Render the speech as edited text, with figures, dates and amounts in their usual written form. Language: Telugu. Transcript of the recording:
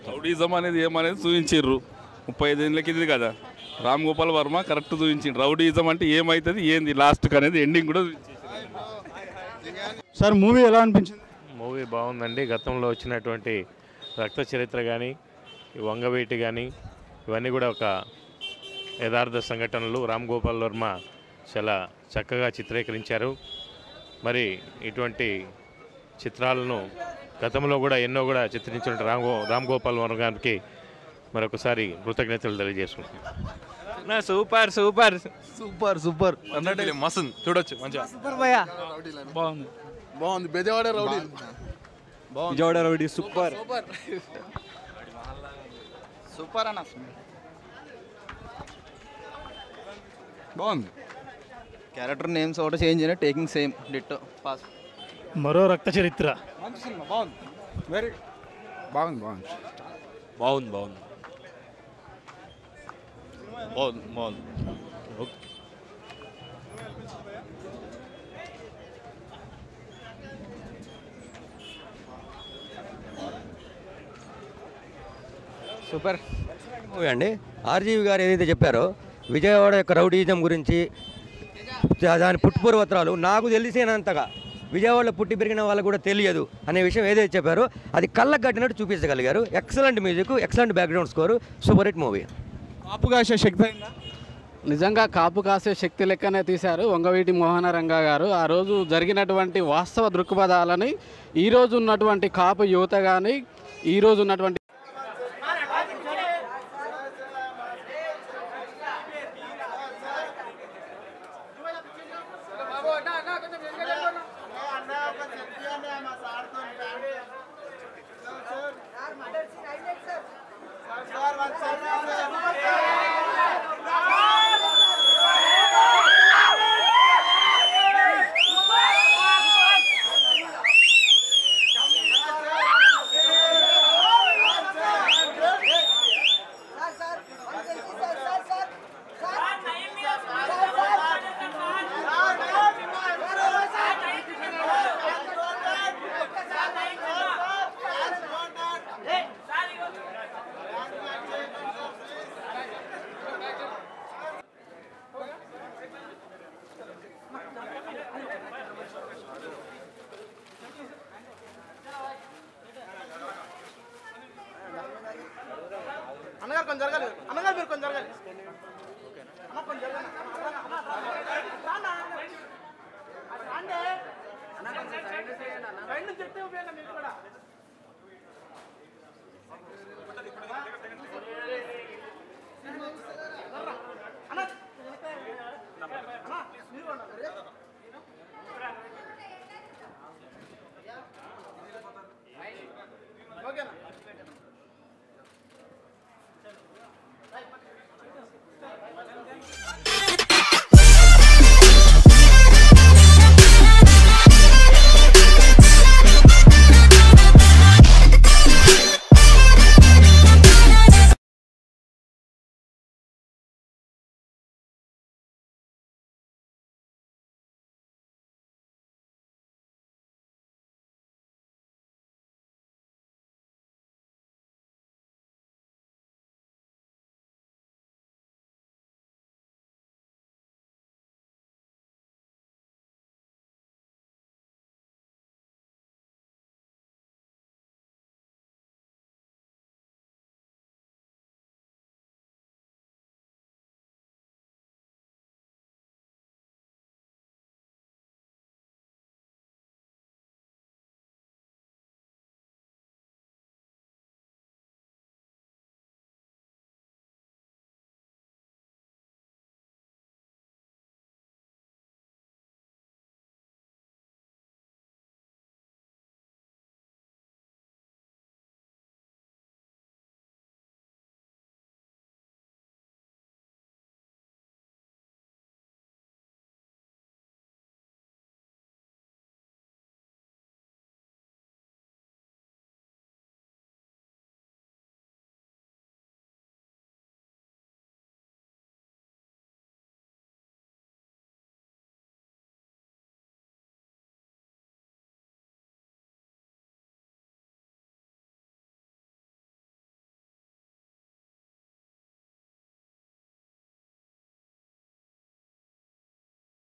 రౌడీజం అనేది ఏమనేది చూపించారు 35 ఏళ్ళ కింది కదా. రామ్ గోపాల్ వర్మ కరెక్ట్ చూపించిండు రౌడీజం అంటే ఏమవుతుంది ఏంది లాస్ట్కి అనేది ఎండింగ్ కూడా సార్ మూవీ ఎలా అనిపించింది? మూవీ బాగుందండి. గతంలో వచ్చినటువంటి రక్త చరిత్ర కానీ వంగవీటి కానీ ఇవన్నీ కూడా ఒక యథార్థ సంఘటనలు. రామ్ గోపాల్ వర్మ చాలా చక్కగా చిత్రీకరించారు. మరి ఇటువంటి చిత్రాలను గతంలో కూడా ఎన్నో కూడా చిత్రించిన రామ్ గోపాల్ వర్మ గారికి మరొకసారి కృతజ్ఞతలు తెలియజేసుకుంటున్నాను. సూపర్ సూపర్ సూపర్ సూపర్ అన్నట్టు మస్తు చూడొచ్చు మంచిగా. సూపర్ భయ్యా, బాగుంది. బాగుంది. Bezawada rowdy Vijayawada rowdy super super అన్న. బాగుంది. క్యారెక్టర్ నేమ్స్ ఒకటి చేంజ్ అయినా టేకింగ్ సేమ్ డిట్టో పాస్. మరో రక్త చరిత్ర మంచి సినిమా బాగుంది. వెరీ బాగుంది. బాగుంది. బాగుంది బాగుంది బాగుంది బాగుంది. ఓకే. సూపర్ మూవీ అండి. ఆర్జీవి గారు ఏదైతే చెప్పారో విజయవాడ యొక్క రౌడీజం గురించి దాని పుట్టుపూర్వత్రాలు నాకు తెలిసినంతగా విజయవాడలో పుట్టి పెరిగిన వాళ్ళకు కూడా తెలియదు అనే విషయం ఏదైతే చెప్పారో అది కళ్ళకు కట్టినట్టు చూపించగలిగారు. Excellent music, excellent background score, super hit movie. కాపు కాసే శక్తి అయిందా? నిజంగా కాపు కాసే శక్తి లెక్కనే తీశారు వంగవీటి మోహనరంగ గారు. ఆ రోజు జరిగినటువంటి వాస్తవ దృక్పథాలని ఈరోజు ఉన్నటువంటి కాపు యువత కానీ ఈరోజు ఉన్నటువంటి అన్నగారు కొంచెం జరగాలి. అన్నగారు మీరు కొంచెం జరగాలి. అన్న కొంచెం జరగాలి. చెప్తే ఉపయోగం మీకు కూడా.